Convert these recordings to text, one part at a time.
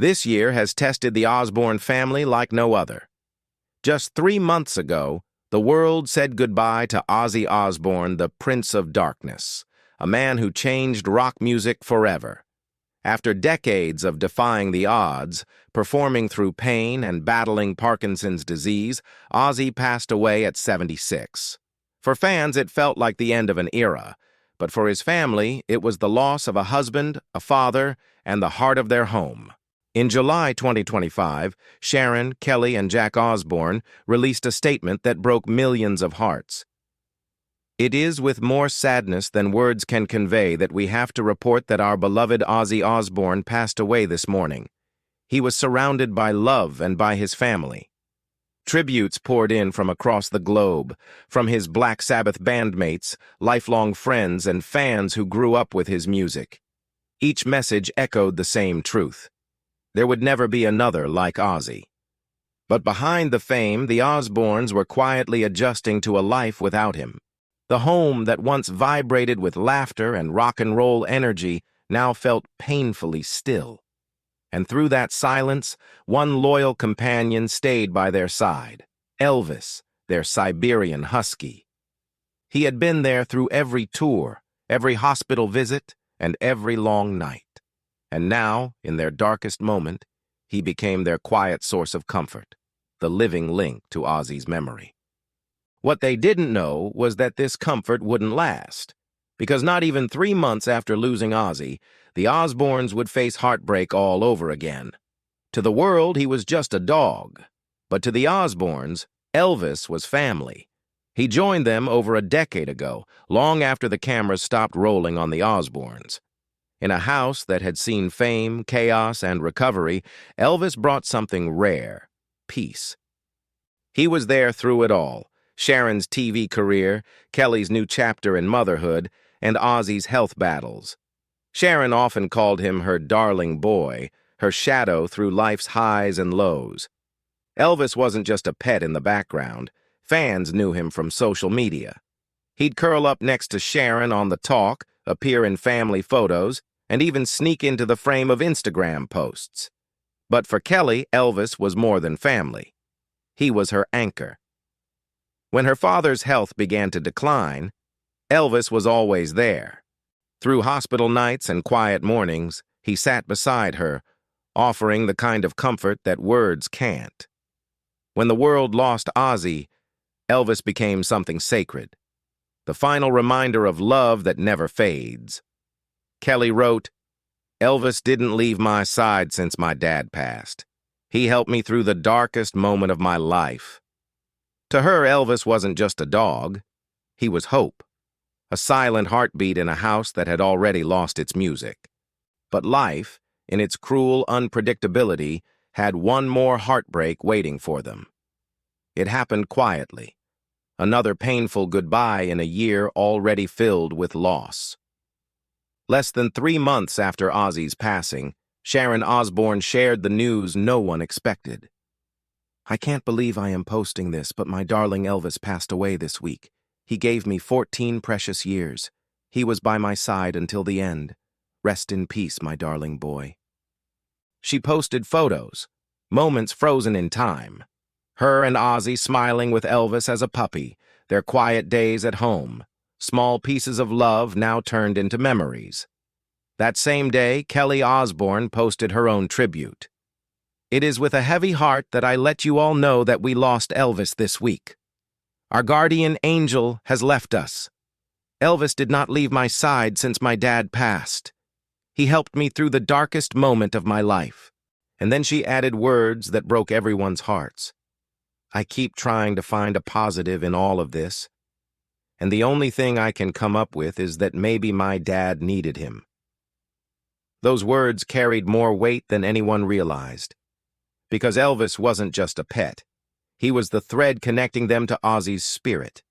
This year has tested the Osbourne family like no other. Just 3 months ago, the world said goodbye to Ozzy Osbourne, the Prince of Darkness, a man who changed rock music forever. After decades of defying the odds, performing through pain and battling Parkinson's disease, Ozzy passed away at 76. For fans, it felt like the end of an era, but for his family, it was the loss of a husband, a father, and the heart of their home. In July 2025, Sharon, Kelly, and Jack Osbourne released a statement that broke millions of hearts. It is with more sadness than words can convey that we have to report that our beloved Ozzy Osbourne passed away this morning. He was surrounded by love and by his family. Tributes poured in from across the globe, from his Black Sabbath bandmates, lifelong friends, and fans who grew up with his music. Each message echoed the same truth. There would never be another like Ozzy. But behind the fame, the Osbournes were quietly adjusting to a life without him. The home that once vibrated with laughter and rock and roll energy now felt painfully still. And through that silence, one loyal companion stayed by their side, Elvis, their Siberian husky. He had been there through every tour, every hospital visit, and every long night. And now, in their darkest moment, he became their quiet source of comfort, the living link to Ozzy's memory. What they didn't know was that this comfort wouldn't last, because not even 3 months after losing Ozzy, the Osbournes would face heartbreak all over again. To the world, he was just a dog, but to the Osbournes, Elvis was family. He joined them over a decade ago, long after the cameras stopped rolling on the Osbournes. In a house that had seen fame, chaos, and recovery, Elvis brought something rare: peace. He was there through it all: Sharon's TV career, Kelly's new chapter in motherhood, and Ozzy's health battles. Sharon often called him her darling boy, her shadow through life's highs and lows. Elvis wasn't just a pet in the background. Fans knew him from social media. He'd curl up next to Sharon on The Talk, appear in family photos, and even sneak into the frame of Instagram posts. But for Kelly, Elvis was more than family. He was her anchor. When her father's health began to decline, Elvis was always there. Through hospital nights and quiet mornings, he sat beside her, offering the kind of comfort that words can't. When the world lost Ozzy, Elvis became something sacred, the final reminder of love that never fades. Kelly wrote, "Elvis didn't leave my side since my dad passed. He helped me through the darkest moment of my life." To her, Elvis wasn't just a dog. He was hope, a silent heartbeat in a house that had already lost its music. But life, in its cruel unpredictability, had one more heartbreak waiting for them. It happened quietly. Another painful goodbye in a year already filled with loss. Less than 3 months after Ozzy's passing, Sharon Osbourne shared the news no one expected. "I can't believe I am posting this, but my darling Elvis passed away this week. He gave me 14 precious years. He was by my side until the end. Rest in peace, my darling boy." She posted photos, moments frozen in time. Her and Ozzy smiling with Elvis as a puppy, their quiet days at home, small pieces of love now turned into memories. That same day, Kelly Osbourne posted her own tribute. "It is with a heavy heart that I let you all know that we lost Elvis this week. Our guardian angel has left us. Elvis did not leave my side since my dad passed. He helped me through the darkest moment of my life." And then she added words that broke everyone's hearts. "I keep trying to find a positive in all of this, and the only thing I can come up with is that maybe my dad needed him." Those words carried more weight than anyone realized, because Elvis wasn't just a pet. He was the thread connecting them to Ozzy's spirit.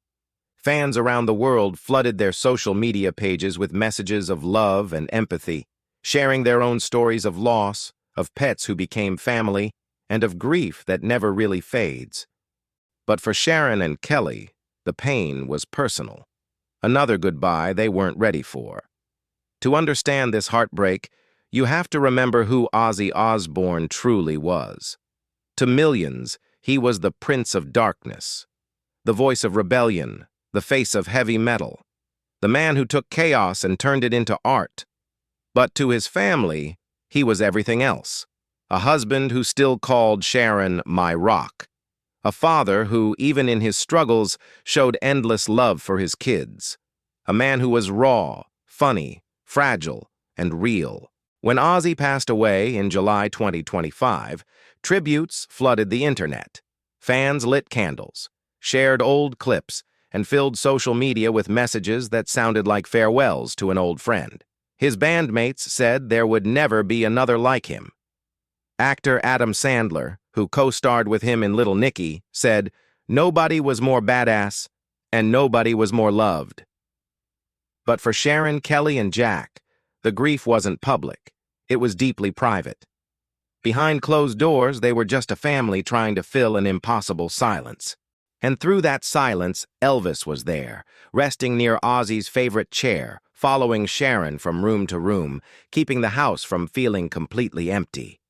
Fans around the world flooded their social media pages with messages of love and empathy, sharing their own stories of loss, of pets who became family, and of grief that never really fades. But for Sharon and Kelly, the pain was personal. Another goodbye they weren't ready for. To understand this heartbreak, you have to remember who Ozzy Osbourne truly was. To millions, he was the Prince of Darkness, the voice of rebellion, the face of heavy metal, the man who took chaos and turned it into art. But to his family, he was everything else. A husband who still called Sharon my rock. A father who, even in his struggles, showed endless love for his kids. A man who was raw, funny, fragile, and real. When Ozzy passed away in July 2025, tributes flooded the internet. Fans lit candles, shared old clips, and filled social media with messages that sounded like farewells to an old friend. His bandmates said there would never be another like him. Actor Adam Sandler, who co-starred with him in Little Nicky, said, "Nobody was more badass, and nobody was more loved." But for Sharon, Kelly, and Jack, the grief wasn't public. It was deeply private. Behind closed doors, they were just a family trying to fill an impossible silence. And through that silence, Elvis was there, resting near Ozzy's favorite chair, following Sharon from room to room, keeping the house from feeling completely empty.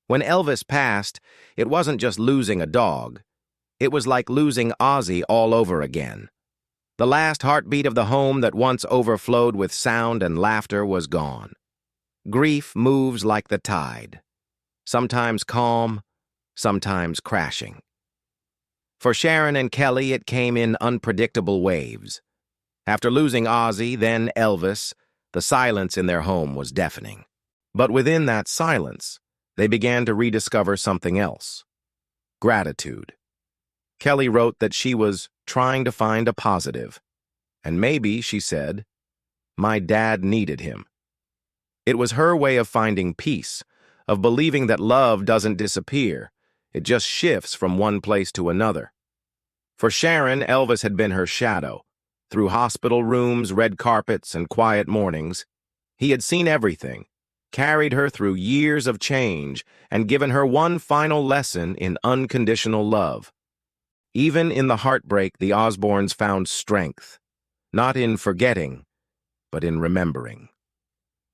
When Elvis passed, it wasn't just losing a dog. It was like losing Ozzy all over again. The last heartbeat of the home that once overflowed with sound and laughter was gone. Grief moves like the tide, sometimes calm, sometimes crashing. For Sharon and Kelly, it came in unpredictable waves. After losing Ozzy, then Elvis, the silence in their home was deafening. But within that silence, they began to rediscover something else: gratitude. Kelly wrote that she was trying to find a positive. And maybe, she said, my dad needed him. It was her way of finding peace, of believing that love doesn't disappear. It just shifts from one place to another. For Sharon, Elvis had been her shadow. Through hospital rooms, red carpets, and quiet mornings, he had seen everything, carried her through years of change, and given her one final lesson in unconditional love. Even in the heartbreak, the Osbournes found strength, not in forgetting, but in remembering.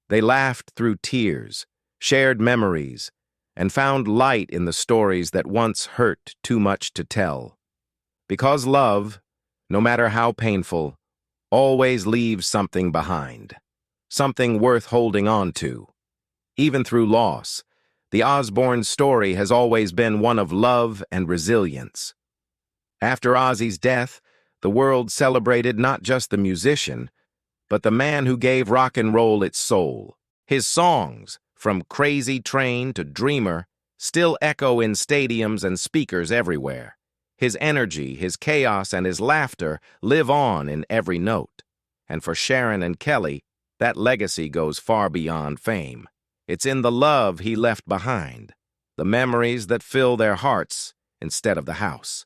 They laughed through tears, shared memories, and found light in the stories that once hurt too much to tell. Because love, no matter how painful, always leaves something behind, something worth holding on to. Even through loss, the Osbourne story has always been one of love and resilience. After Ozzy's death, the world celebrated not just the musician, but the man who gave rock and roll its soul. His songs, from Crazy Train to Dreamer, still echo in stadiums and speakers everywhere. His energy, his chaos, and his laughter live on in every note. And for Sharon and Kelly, that legacy goes far beyond fame. It's in the love he left behind, the memories that fill their hearts instead of the house.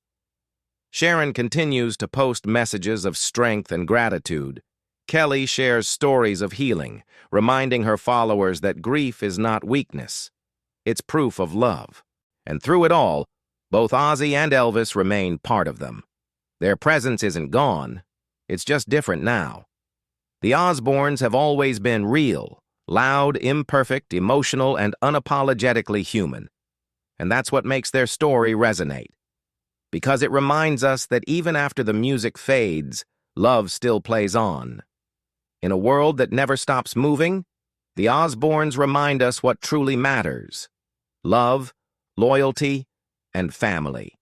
Sharon continues to post messages of strength and gratitude. Kelly shares stories of healing, reminding her followers that grief is not weakness. It's proof of love. And through it all, both Ozzy and Elvis remain part of them. Their presence isn't gone. It's just different now. The Osbournes have always been real, loud, imperfect, emotional, and unapologetically human. And that's what makes their story resonate. Because it reminds us that even after the music fades, love still plays on. In a world that never stops moving, the Osbournes remind us what truly matters: love, loyalty, and family.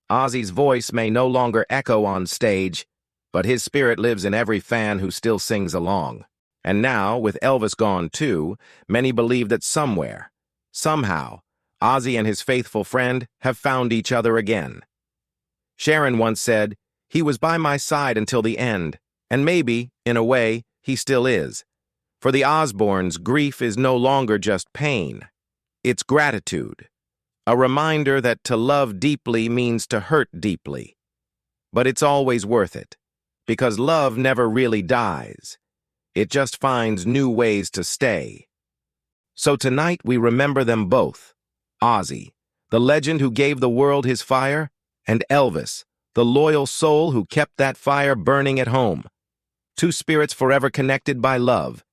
Ozzy's voice may no longer echo on stage, but his spirit lives in every fan who still sings along. And now, with Elvis gone too, many believe that somewhere, somehow, Ozzy and his faithful friend have found each other again. Sharon once said, "He was by my side until the end, and maybe, in a way, he still is." For the Osbournes, grief is no longer just pain. It's gratitude, a reminder that to love deeply means to hurt deeply. But it's always worth it, because love never really dies. It just finds new ways to stay. So tonight we remember them both: Ozzy, the legend who gave the world his fire, and Elvis, the loyal soul who kept that fire burning at home. Two spirits forever connected by love.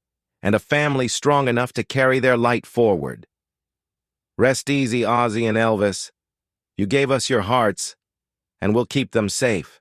and a family strong enough to carry their light forward. Rest easy, Ozzy and Elvis. You gave us your hearts, and we'll keep them safe.